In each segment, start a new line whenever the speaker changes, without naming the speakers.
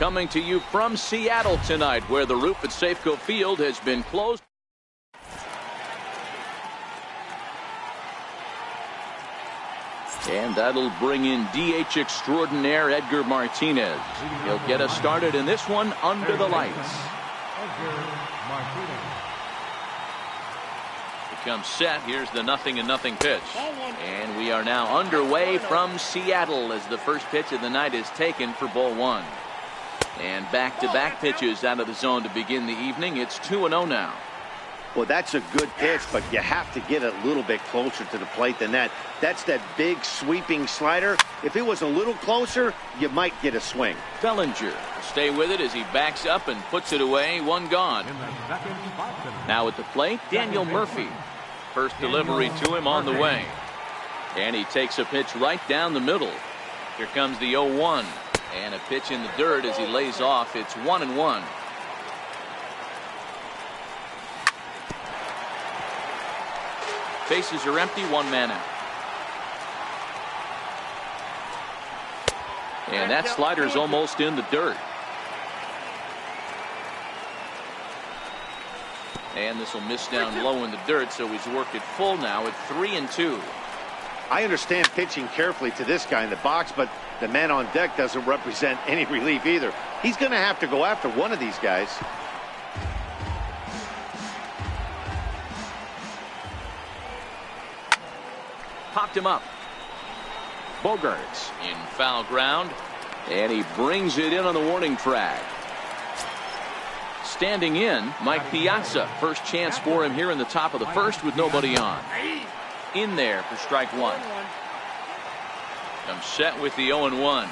Coming to you from Seattle tonight, where the roof at Safeco Field has been closed. And that'll bring in DH extraordinaire Edgar Martinez. He'll get us started in this one under the lights. Becomes set. Here's the 0-0 pitch. And we are now underway from Seattle as the first pitch of the night is taken for ball one. And back-to-back pitches out of the zone to begin the evening. It's 2-0 now.
Well, that's a good pitch, but you have to get a little bit closer to the plate than that. That's that big sweeping slider. If it was a little closer, you might get a swing.
Bellinger will stay with it as he backs up and puts it away. One gone. Now at the plate, Daniel Murphy. First delivery to him on the way. And he takes a pitch right down the middle. Here comes the 0-1. And a pitch in the dirt as he lays off. It's 1-1. Bases are empty, one man out. And that slider's almost in the dirt. And this will miss down low in the dirt, so he's worked it full now at 3-2.
I understand pitching carefully to this guy in the box, but the man on deck doesn't represent any relief either. He's going to have to go after one of these guys.
Popped him up. Bogaerts in foul ground, and he brings it in on the warning track. Standing in, Mike Piazza. First chance for him here in the top of the first with nobody on. In there for strike one. Comes set with the 0-1.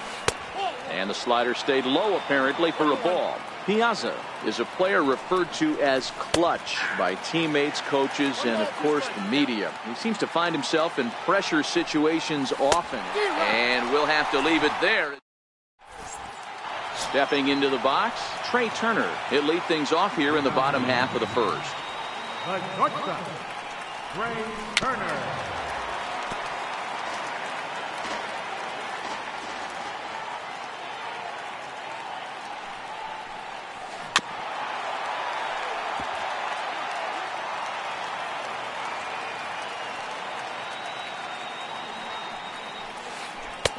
And the slider stayed low apparently for a ball. Piazza is a player referred to as clutch by teammates, coaches, and of course the media. He seems to find himself in pressure situations often, and we'll have to leave it there. Stepping into the box, Trey Turner. He'll lead things off here in the bottom half of the first.
Trey Turner.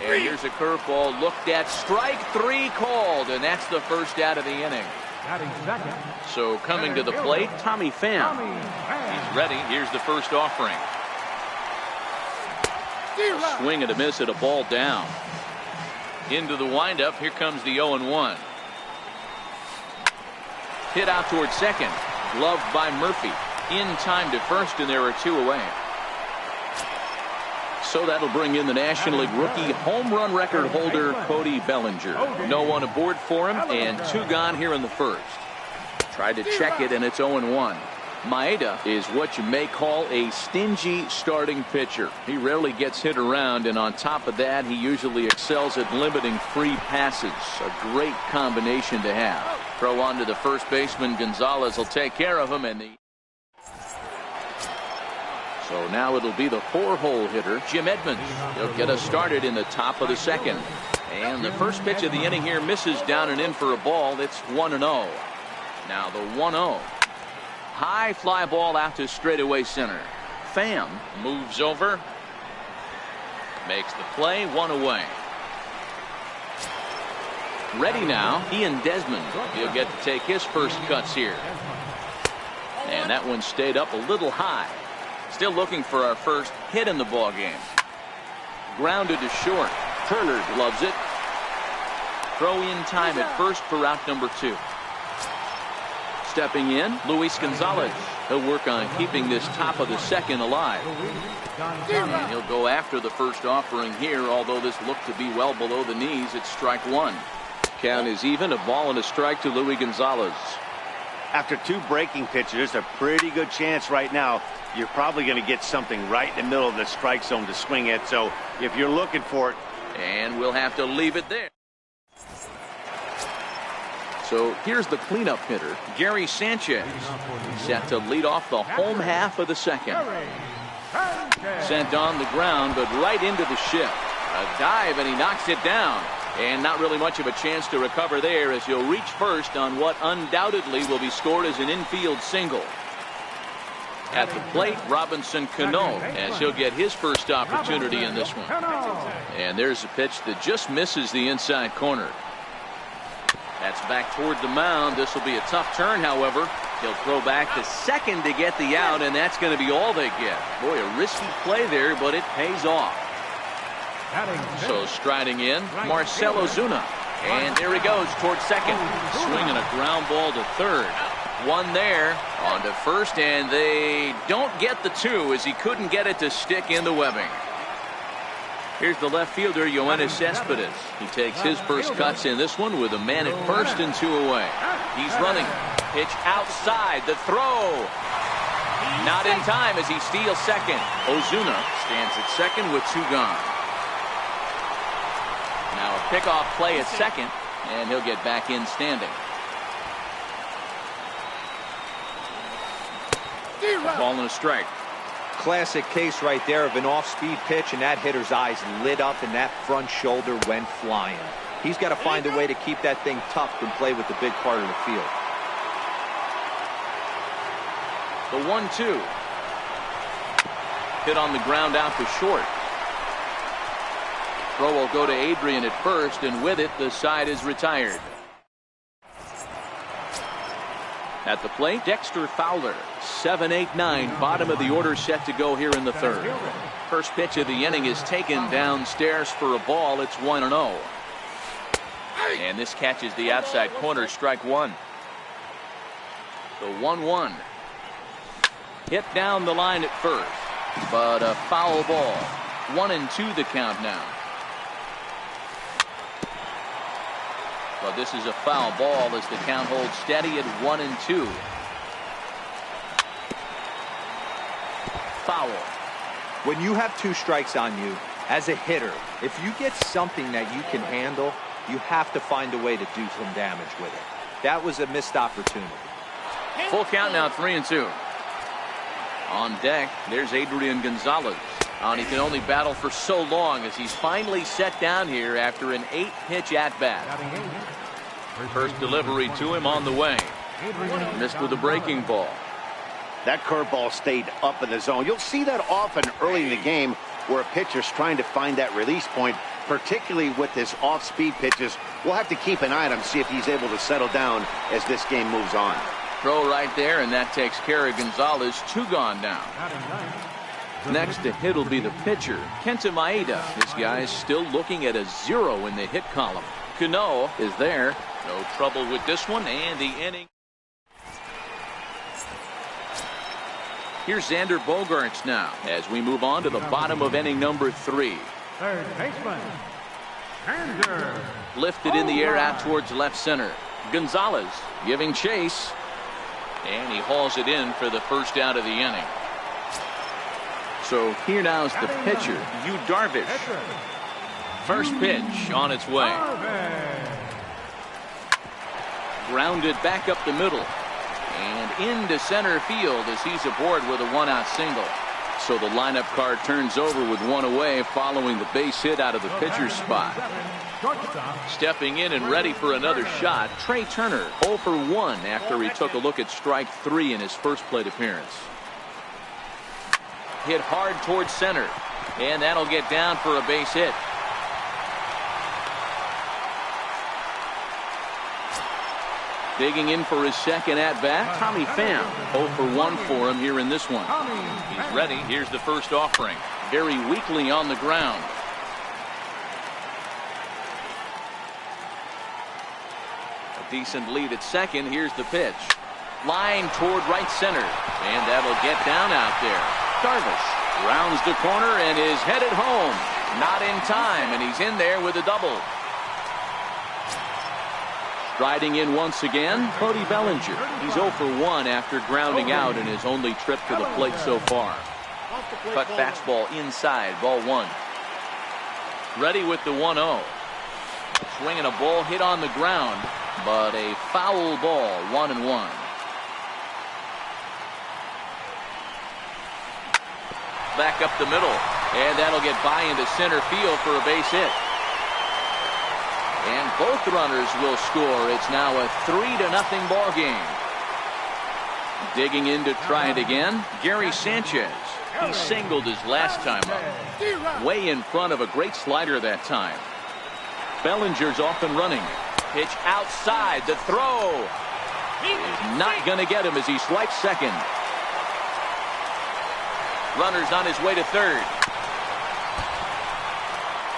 And here's a curveball looked at. Strike three called, and that's the first out of the inning. So coming to the plate, Tommy Pham. He's ready. Here's the first offering. A swing and a miss at a ball down. Into the windup. Here comes the 0-1. Hit out towards second. Gloved by Murphy. In time to first, and there are two away. So that'll bring in the National League rookie home run record holder Cody Bellinger. No one aboard for him, and two gone here in the first. Tried to check it, and it's 0-1. Maeda is what you may call a stingy starting pitcher. He rarely gets hit around, and on top of that, he usually excels at limiting free passes. A great combination to have. Throw on to the first baseman. Gonzalez will take care of him, and so now it'll be the four-hole hitter, Jim Edmonds. He'll get us started in the top of the second. And the first pitch of the inning here misses down and in for a ball. It's 1-0. Now the 1-0. High fly ball out to straightaway center. Pham moves over. Makes the play, one away. Ready now, Ian Desmond. He'll get to take his first cuts here. And that one stayed up a little high. Still looking for our first hit in the ball game. Grounded to short. Turner loves it. Throw in time at first for out number 2. Stepping in, Luis Gonzalez. He'll work on keeping this top of the second alive. And he'll go after the first offering here, although this looked to be well below the knees. It's strike one. Count is even, a ball and a strike to Luis Gonzalez.
After two breaking pitches, there's a pretty good chance right now you're probably going to get something right in the middle of the strike zone to swing at. So if you're looking for it.
And we'll have to leave it there. So here's the cleanup hitter, Gary Sanchez. Set to lead off the home half of the second. Sent on the ground, but right into the shift. A dive, and he knocks it down. And not really much of a chance to recover there as he'll reach first on what undoubtedly will be scored as an infield single. At the plate, Robinson Cano, as he'll get his first opportunity in this one. And there's a pitch that just misses the inside corner. That's back toward the mound. This will be a tough turn, however. He'll throw back to second to get the out, and that's going to be all they get. Boy, a risky play there, but it pays off. So striding in, Marcell Ozuna. And there he goes towards second. Swinging a ground ball to third. One there on to first, and they don't get the two as he couldn't get it to stick in the webbing. Here's the left fielder, Yoenis Cespedes. He takes his first cuts in this one with a man at first and 2 away. He's running. Pitch outside. The throw. Not in time as he steals second. Ozuna stands at second with 2 gone. Now a pickoff play at second, and he'll get back in standing. Ball and a strike.
Classic case right there of an off-speed pitch, and that hitter's eyes lit up and that front shoulder went flying. He's got to find a way to keep that thing tucked and play with the big part of the field.
The 1-2. Hit on the ground out to short. Throw will go to Adrian at first, and with it, the side is retired. At the plate, Dexter Fowler. 7-8-9, bottom of the order set to go here in the third. First pitch of the inning is taken downstairs for a ball. It's 1-0. And this catches the outside corner, strike one. The 1-1. Hit down the line at first, but a foul ball. 1-2 the count now. But this is a foul ball as the count holds steady at 1-2. Foul.
When you have 2 strikes on you, as a hitter, if you get something that you can handle, you have to find a way to do some damage with it. That was a missed opportunity.
Full count now, 3-2. On deck, there's Adrian Gonzalez. And he can only battle for so long as he's finally set down here after an 8-pitch at-bat. First delivery to him on the way. Missed with a breaking ball.
That curveball stayed up in the zone. You'll see that often early in the game where a pitcher's trying to find that release point, particularly with his off-speed pitches. We'll have to keep an eye on him, see if he's able to settle down as this game moves on.
Throw right there, and that takes care of Gonzalez. 2 gone now. Next to hit will be the pitcher, Kenta Maeda. This guy's still looking at a 0 in the hit column. Cano is there. No trouble with this one, and the inning. Here's Xander Bogaerts now as we move on to the bottom of inning number 3.
Third baseman, Xander.
Lifted in the air out towards left center. Gonzalez giving chase, and he hauls it in for the first out of the inning. So here now is the pitcher, Yu Darvish. First pitch on its way. Grounded back up the middle and into center field as he's aboard with a 1-out single. So the lineup card turns over with 1 away following the base hit out of the pitcher's spot. Stepping in and ready for another shot, Trey Turner 0 for 1 after he took a look at strike 3 in his first plate appearance. Hit hard towards center, and that'll get down for a base hit. Digging in for his second at-bat, Tommy Pham. 0 for 1 for him here in this one. He's ready. Here's the first offering. Very weakly on the ground. A decent lead at second. Here's the pitch. Line toward right center, and that'll get down out there. Darvish rounds the corner and is headed home. Not in time, and he's in there with a double. Striding in once again, Cody Bellinger. He's 0 for 1 after grounding out in his only trip to the plate so far. Cut fastball inside, ball 1. Ready with the 1-0. Swinging a ball hit on the ground, but a foul ball, 1-1. Back up the middle, and that'll get by into center field for a base hit. And both runners will score. It's now a 3-0 ball game. Digging in to try it again, Gary Sanchez. He singled his last time up. Way in front of a great slider that time. Bellinger's off and running. Pitch outside. The throw is not going to get him as he swipes second. Runner's on his way to third.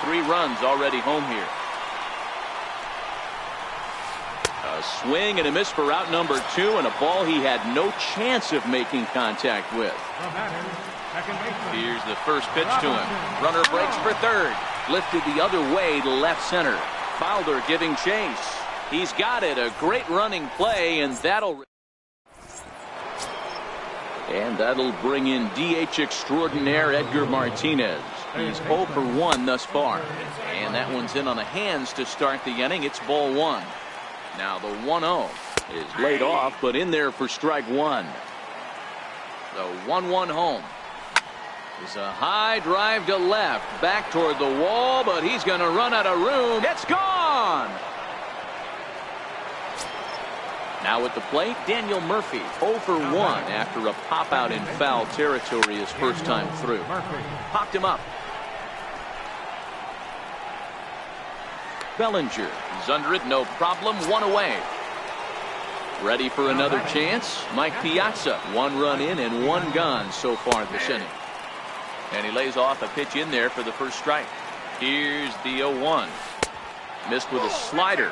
3 runs already home here. A swing and a miss for out number 2, and a ball he had no chance of making contact with. Here's the first pitch to him. Runner breaks for third. Lifted the other way to left center. Fowler giving chase. He's got it. A great running play, and that'll bring in DH extraordinaire Edgar Martinez. He's 0 for 1 thus far. And that one's in on the hands to start the inning. It's ball 1. Now the 1-0 is laid off, but in there for strike 1. The 1-1 home is a high drive to left, back toward the wall, but he's going to run out of room. It's gone. Now at the plate, Daniel Murphy, 0 for 1 after a pop out in foul territory his first time through. Popped him up. Bellinger is under it, no problem, 1 away. Ready for another chance. Mike Piazza, 1 run in and 1 gone so far this inning. And he lays off a pitch in there for the first strike. Here's the 0-1. Missed with a slider.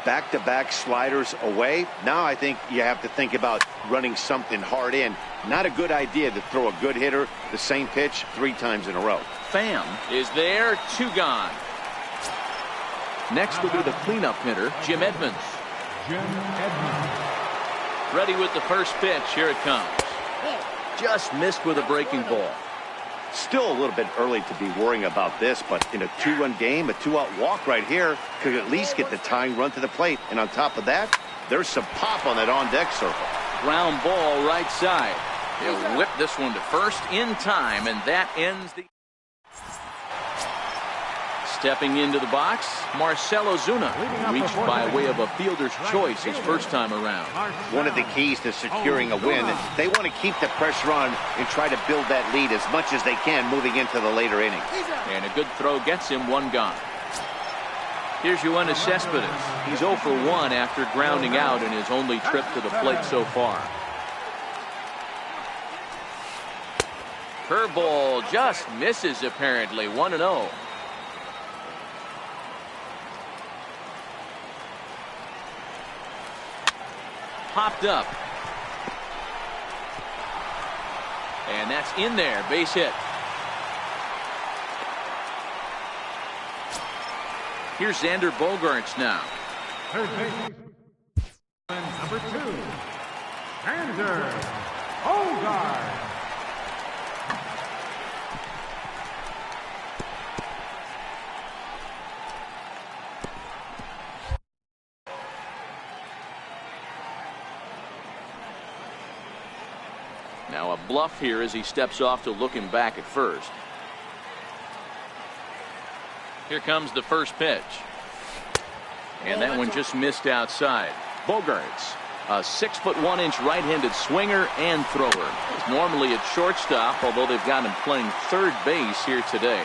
Back-to-back sliders away. Now I think you have to think about running something hard in. Not a good idea to throw a good hitter the same pitch 3 times in a row.
Pham is there, 2 gone. Next will be the cleanup hitter, Jim Edmonds. Ready with the first pitch. Here it comes. Just missed with a breaking ball.
Still a little bit early to be worrying about this, but in a 2-run game, a 2-out walk right here could at least get the tying run to the plate. And on top of that, there's some pop on that on-deck circle.
Ground ball right side. He'll whip this one to first in time, and that ends the... Stepping into the box, Marcell Ozuna, reached by way of a fielder's choice his first time around.
One of the keys to securing a win, they want to keep the pressure on and try to build that lead as much as they can moving into the later innings.
And a good throw gets him, 1 gone. Here's Yoenis Cespedes. He's 0 for 1 after grounding out in his only trip to the plate so far. Curveball just misses apparently, 1-0. Popped up. And that's in there. Base hit. Here's Xander Bogaerts now.
Third base. Number 2. Xander Bogaerts.
Now a bluff here as he steps off to look him back at first. Here comes the first pitch. And that one just missed outside. Bogaerts, a 6'1" right-handed swinger and thrower. He's normally at shortstop, although they've got him playing third base here today.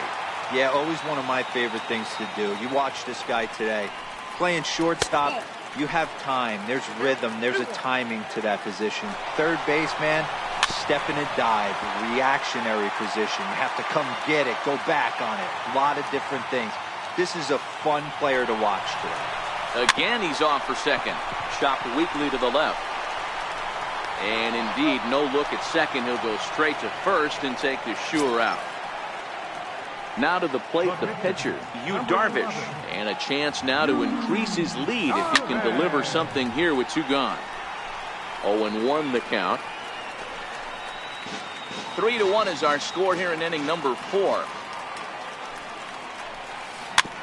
Yeah, always one of my favorite things to do. You watch this guy today. Playing shortstop, you have time. There's rhythm. There's a timing to that position. Third base, man, step in and dive, reactionary position. You have to come get it, go back on it. A lot of different things. This is a fun player to watch today.
Again, he's off for second. Chopped weakly to the left. And indeed, no look at second. He'll go straight to first and take the sure out. Now to the plate, the pitcher, Yu Darvish. And a chance now to increase his lead if he can deliver something here with 2 gone. 0-1 the count. 3-1 is our score here in inning number 4.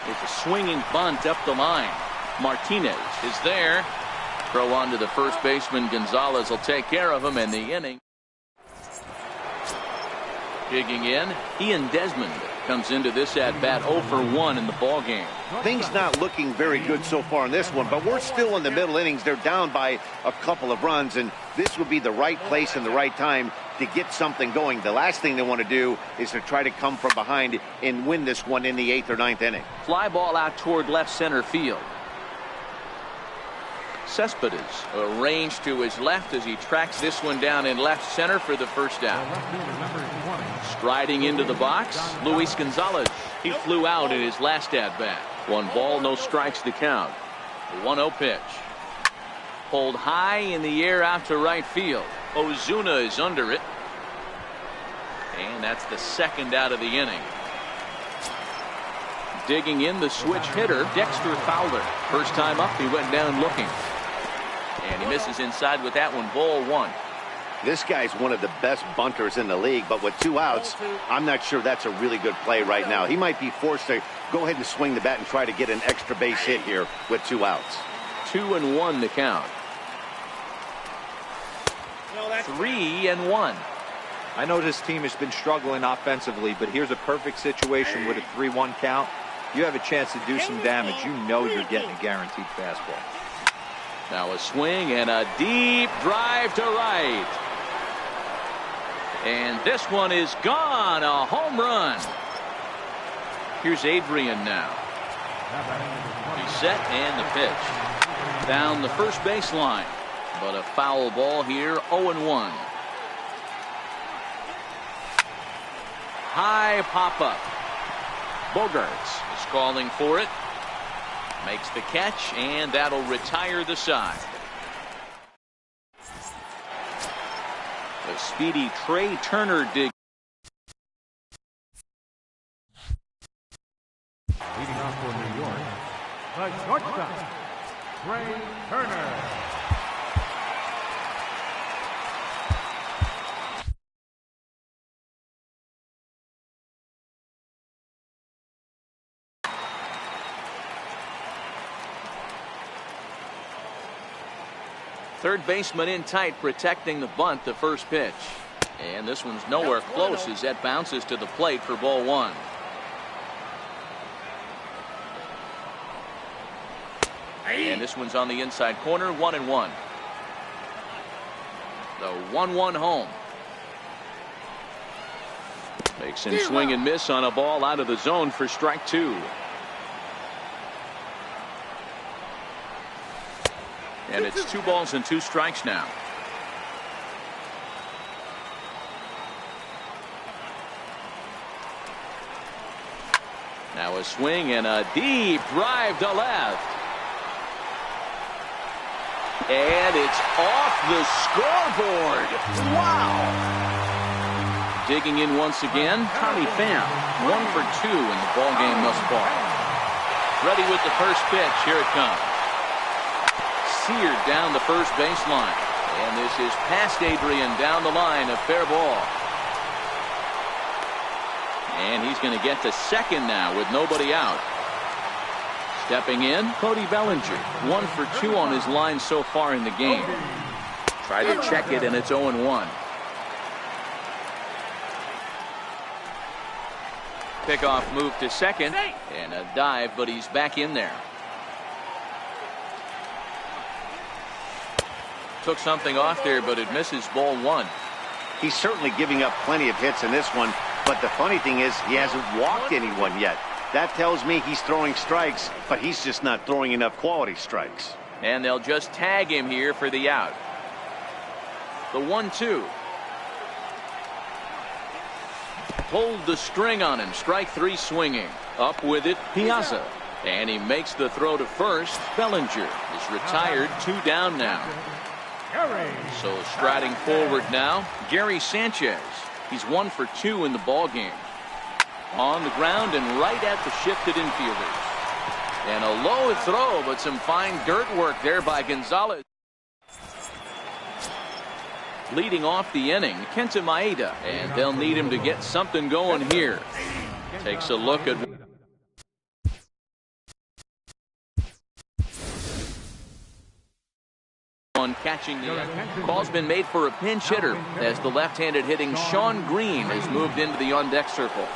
It's a swinging bunt up the line. Martinez is there. Throw on to the first baseman. Gonzalez will take care of him in the inning. Digging in, Ian Desmond. comes into this at-bat 0 for 1 in the ball game.
Things not looking very good so far in this one, but we're still in the middle innings. They're down by a couple of runs, and this would be the right place and the right time to get something going. The last thing they want to do is to try to come from behind and win this one in the 8th or 9th inning.
Fly ball out toward left center field. Cespedes arranged to his left as he tracks this one down in left center for the first out. Striding into the box, Luis Gonzalez. He flew out in his last at-bat. 1 ball, no strikes to count. 1-0 pitch. Pulled high in the air out to right field. Ozuna is under it. And that's the second out of the inning. Digging in the switch hitter, Dexter Fowler. First time up, he went down looking. And he misses inside with that one, ball 1.
This guy's one of the best bunters in the league, but with 2 outs, I'm not sure that's a really good play right now. He might be forced to go ahead and swing the bat and try to get an extra base hit here with 2 outs.
2-1 the count. 3-1.
I know this team has been struggling offensively, but here's a perfect situation with a 3-1 count. You have a chance to do some damage. You know you're getting a guaranteed fastball.
Now a swing and a deep drive to right. And this one is gone. A home run. Here's Adrian now. He's set and the pitch. Down the first baseline. But a foul ball here, 0-1. High pop-up. Bogarts is calling for it. Makes the catch, and that'll retire the side. The speedy Trey Turner dig.
Leading off for New York, the shortstop, Trey Turner.
Third baseman in tight, protecting the bunt, the first pitch. And this one's nowhere close as that bounces to the plate for ball 1. And this one's on the inside corner, 1-1. The 1-1 home. Makes him swing and miss on a ball out of the zone for strike 2. And it's 2 balls and 2 strikes now. Now a swing and a deep drive to left. And it's off the scoreboard. Wow. Digging in once again, Tommy Pham. 1 for 2 in the ballgame thus far. Ready with the first pitch. Here it comes. Seared down the first baseline. And this is past Adrian down the line, a fair ball. And he's going to get to second now with nobody out. Stepping in, Cody Bellinger. 1 for 2 on his line so far in the game. Try to check it, and it's 0-1. Pickoff move to second, and a dive, but he's back in there. Took something off there, but it misses, ball 1.
He's certainly giving up plenty of hits in this one, but the funny thing is he hasn't walked anyone yet. That tells me he's throwing strikes, but he's just not throwing enough quality strikes.
And they'll just tag him here for the out. The 1-2. Pulled the string on him. Strike 3 swinging. Up with it, Piazza. And he makes the throw to first. Bellinger is retired. 2 down now. So striding forward now, Gary Sanchez. He's 1 for 2 in the ball game. On the ground and right at the shifted infielders. And a low throw, but some fine dirt work there by Gonzalez. Leading off the inning, Kenta Maeda, and they'll need him to get something going here. Takes a look at catching the call's been made for a pinch hitter as the left-handed hitting Sean Green has moved into the on-deck circle.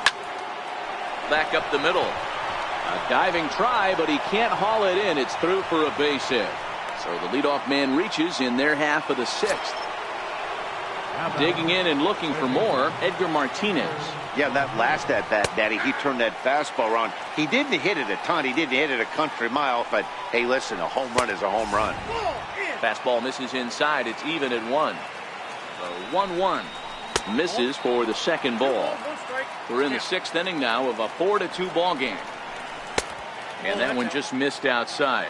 Back up the middle. A diving try, but he can't haul it in. It's through for a base hit. So the leadoff man reaches in their half of the sixth. Digging in and looking for more, Edgar Martinez.
Yeah, that last at-bat, Daddy, he turned that fastball around. He didn't hit it a ton. He didn't hit it a country mile. But, hey, listen, a home run is a home run.
Fastball misses inside. It's even at 1. So 1-1. Misses for the second ball. We're in the sixth inning now of a 4-2 ball game. And that one just missed outside.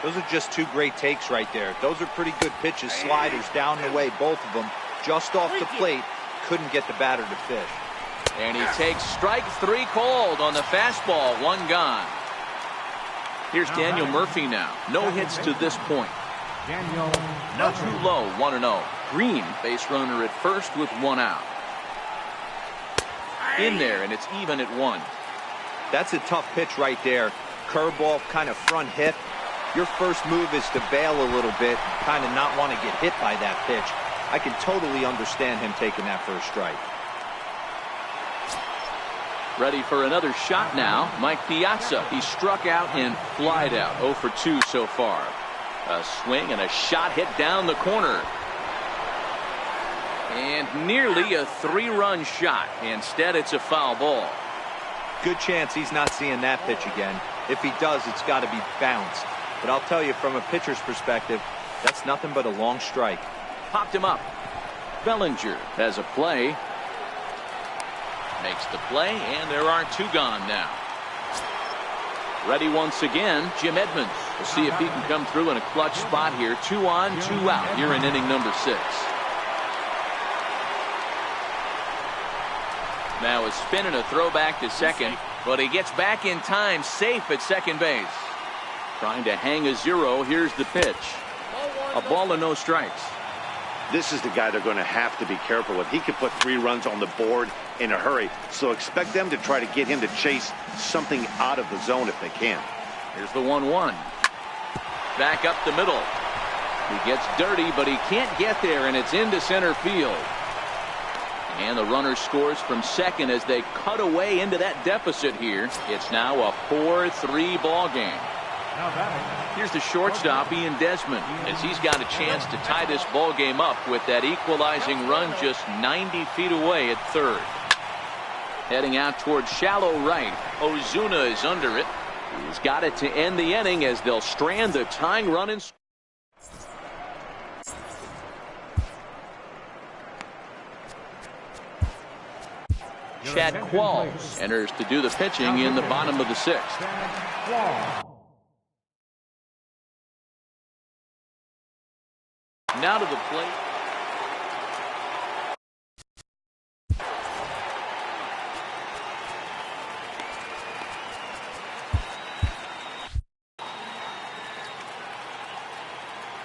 Those are just two great takes right there. Those are pretty good pitches. Sliders down the way, both of them. Just off the plate. Couldn't get the batter to fish.
And he takes strike 3 called on the fastball. 1 gone. Here's Daniel Murphy now. No hits to this point. No too low. 1-0. Green, base runner at first with 1 out. In there, and it's even at 1.
That's a tough pitch right there. Curveball, kind of front hip. Your first move is to bail a little bit, kind of not want to get hit by that pitch. I can totally understand him taking that first strike.
Ready for another shot now. Mike Piazza. He struck out and flied out. 0 for 2 so far. A swing and a shot hit down the corner. And nearly a 3-run shot. Instead, it's a foul ball.
Good chance he's not seeing that pitch again. If he does, it's got to be bounced. But I'll tell you, from a pitcher's perspective, that's nothing but a long strike.
Popped him up. Bellinger has a play. Makes the play, and there are 2 gone now. Ready once again, Jim Edmonds. We'll see if he can come through in a clutch spot here. 2 on, 2 out here in inning number 6. Now a spin and a throwback to second, but he gets back in time, safe at second base. Trying to hang a 0. Here's the pitch. A ball and no strikes.
This is the guy they're going to have to be careful with. He could put 3 runs on the board in a hurry. So expect them to try to get him to chase something out of the zone if they can.
Here's the 1-1. Back up the middle. He gets dirty, but he can't get there, and it's into center field. And the runner scores from second as they cut away into that deficit here. It's now a 4-3 ball game. Here's the shortstop, Ian Desmond, as he's got a chance to tie this ball game up with that equalizing run just 90 feet away at third. Heading out towards shallow right. Ozuna is under it. He's got it to end the inning as they'll strand the tying run in. Chad Qualls enters to do the pitching in the bottom of the 6th. Now to the plate.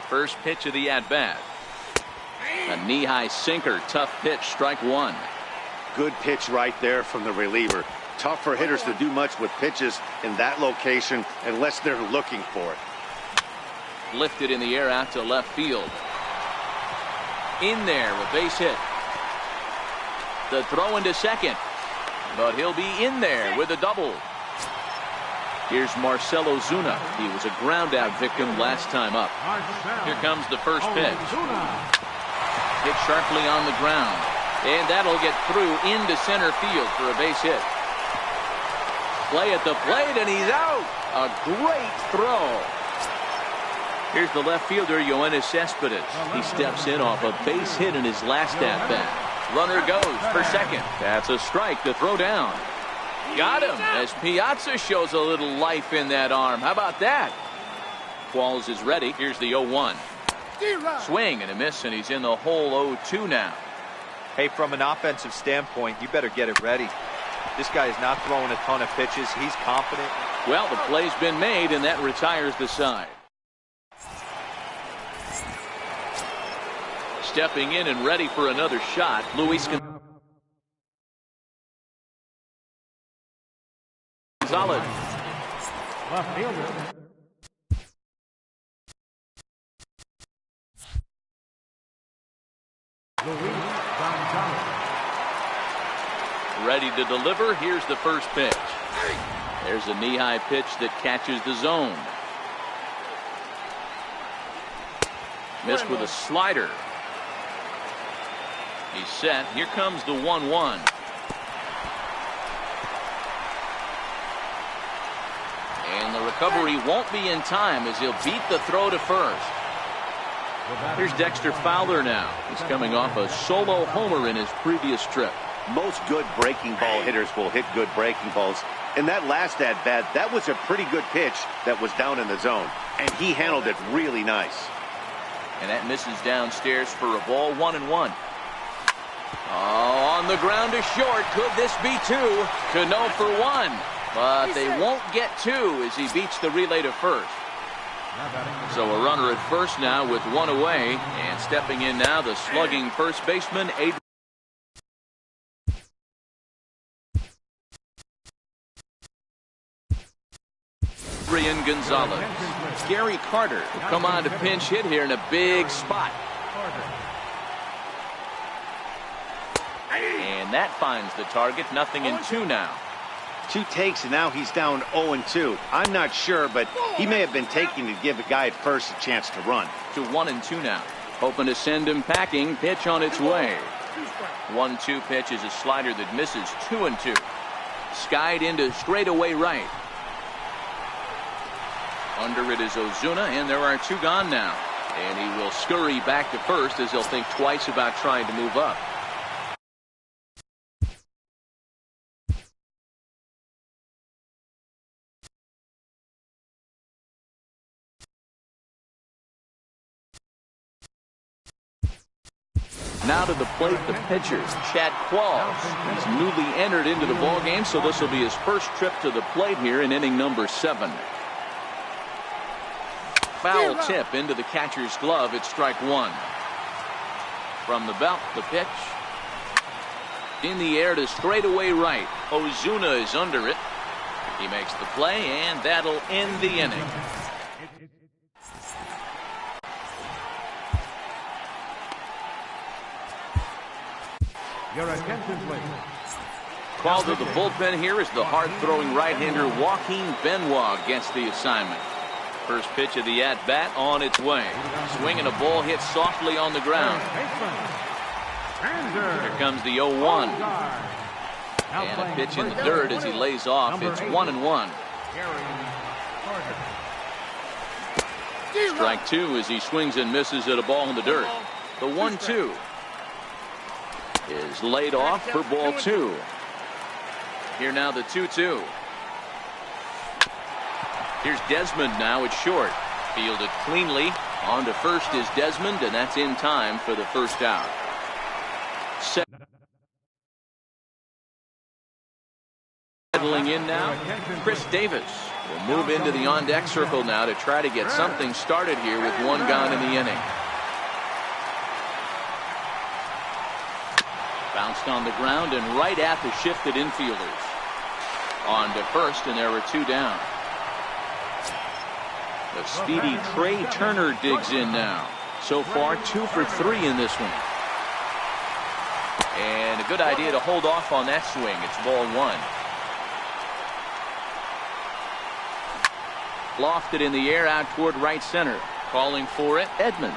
First pitch of the at-bat. A knee-high sinker. Tough pitch. Strike 1.
Good pitch right there from the reliever. Tough for hitters to do much with pitches in that location unless they're looking for it.
Lifted in the air out to left field. In there with base hit. The throw into second. But he'll be in there with a double. Here's Marcell Ozuna. He was a ground out victim last time up. Here comes the first pitch. Hit sharply on the ground. And that'll get through into center field for a base hit. Play at the plate, and he's out. A great throw. Here's the left fielder, Yoenis Cespedes. He steps in off a base hit in his last at-bat. Runner goes for second. That's a strike to throw down. Got him as Piazza shows a little life in that arm. How about that? Qualls is ready. Here's the 0-1. Swing and a miss, and he's in the hole 0-2 now.
Hey, from an offensive standpoint, you better get it ready. This guy is not throwing a ton of pitches. He's confident.
Well, the play's been made, and that retires the side. Stepping in and ready for another shot, Luis Gonzalez.
Left fielder. Luis Gonzalez.
Ready to deliver. Here's the first pitch. There's a knee-high pitch that catches the zone. Missed with a slider. He's set. Here comes the 1-1. And the recovery won't be in time as he'll beat the throw to first. Here's Dexter Fowler now. He's coming off a solo homer in his previous trip.
Most good breaking ball hitters will hit good breaking balls. In that last at-bat, that was a pretty good pitch that was down in the zone. And he handled it really nice.
And that misses downstairs for a ball. 1-1. Oh, on the ground to short. Could this be two? Cano for one. But they won't get two as he beats the relay to first. So a runner at first now with one away. And stepping in now, the slugging first baseman, Adrian Gonzalez. Gary Carter will come on to pinch hit here in a big spot. And that finds the target. 0-2 now.
2 takes, and now he's down 0-2. I'm not sure, but he may have been taking to give a guy at first a chance to run.
To 1-2 now. Hoping to send him packing. Pitch on its way. 1-2 pitch is a slider that misses. 2-2. Skied into straightaway right. Under it is Ozuna, and there are 2 gone now. And he will scurry back to first as he'll think twice about trying to move up. Now to the plate, the pitcher, Chad Qualls. He's newly entered into the ballgame, so this will be his first trip to the plate here in inning number 7. Foul tip into the catcher's glove. It's strike 1. From the belt, the pitch. In the air to straightaway right. Ozuna is under it. He makes the play, and that'll end the inning.
Your attention, please.
Called to the bullpen here is the hard-throwing right-hander Joaquin Benoit gets the assignment. First pitch of the at-bat on its way. Swinging a ball hit softly on the ground. Here comes the 0-1. And a pitch in the dirt as he lays off. It's 1-1. Strike 2 as he swings and misses at a ball in the dirt. The 1-2 is laid off for ball 2. Here now the 2-2. Here's Desmond now at short. Fielded cleanly. On to first is Desmond, and that's in time for the first out. Settling in now, Chris Davis will move into the on-deck circle now to try to get something started here with 1 gone in the inning. Bounced on the ground and right at the shifted infielders. On to first, and there were 2 down. The speedy Trey Turner digs in now. So far, 2 for 3 in this one. And a good idea to hold off on that swing. It's ball 1. Lofted in the air out toward right center. Calling for it, Edmonds.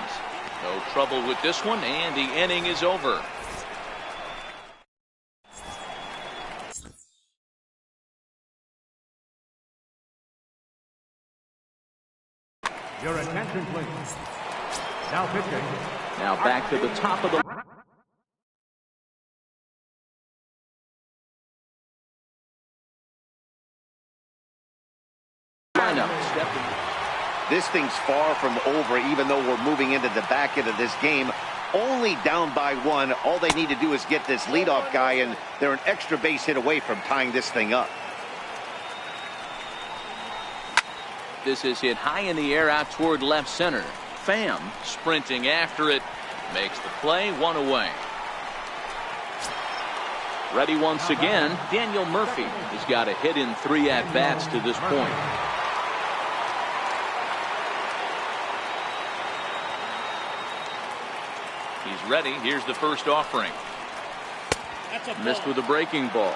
No trouble with this one, and the inning is over.
Your attention, please. Now pitching.
Now back to the top of the lineup.
This thing's far from over, even though we're moving into the back end of this game. Only down by 1. All they need to do is get this leadoff guy, and they're an extra base hit away from tying this thing up.
This is hit high in the air out toward left center. Pham sprinting after it. Makes the play. 1 away. Ready once again. Daniel Murphy has got a hit in 3 at-bats to this point. He's ready. Here's the first offering. Missed with a breaking ball.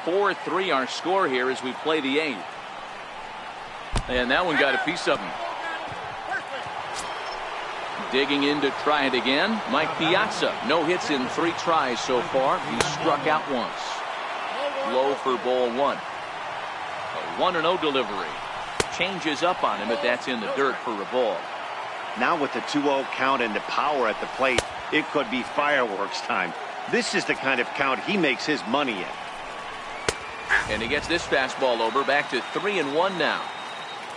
4-3 our score here as we play the 8th. And that one got a piece of him. Digging in to try it again. Mike Piazza. No hits in 3 tries so far. He struck out once. Low for ball 1. A 1-0 delivery. Changes up on him, but that's in the dirt for a ball.
Now with the 2-0 count and the power at the plate, it could be fireworks time. This is the kind of count he makes his money in.
And he gets this fastball over. Back to 3-1 now.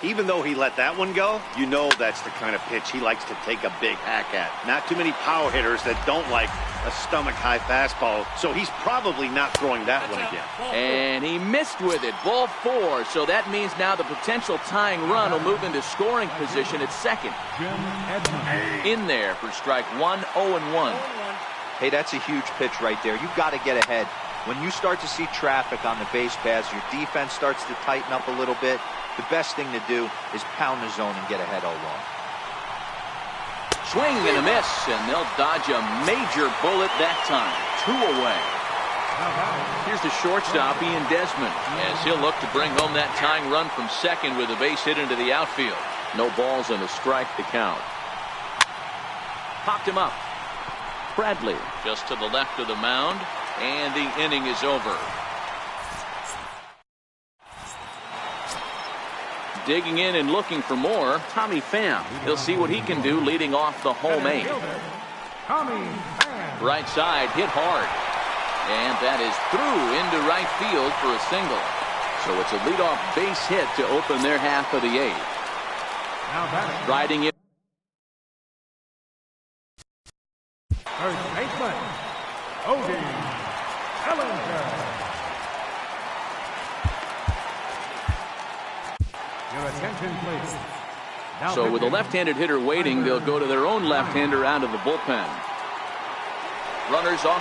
Even though he let that one go, you know that's the kind of pitch he likes to take a big hack at. Not too many power hitters that don't like a stomach-high fastball, so he's probably not throwing that one again.
And he missed with it. Ball 4, so that means now the potential tying run will move into scoring position at second. In there for strike 1, 0-1.
Hey, that's a huge pitch right there. You've got to get ahead. When you start to see traffic on the base paths, your defense starts to tighten up a little bit. The best thing to do is pound the zone and get ahead 0-1.
Swing and a miss, and they'll dodge a major bullet that time. 2 away. Here's the shortstop, Ian Desmond, as he'll look to bring home that tying run from second with a base hit into the outfield. No balls and a strike to count. Popped him up. Bradley just to the left of the mound, and the inning is over. Digging in and looking for more, Tommy Pham. He'll see what he can do leading off the home 8. Right side hit hard. And that is through into right field for a single. So it's a leadoff base hit to open their half of the 8th. Riding in.
First baseman, Cody Bellinger. Your attention, please.
So with a left-handed hitter waiting, they'll go to their own left-hander out of the bullpen. Runners off.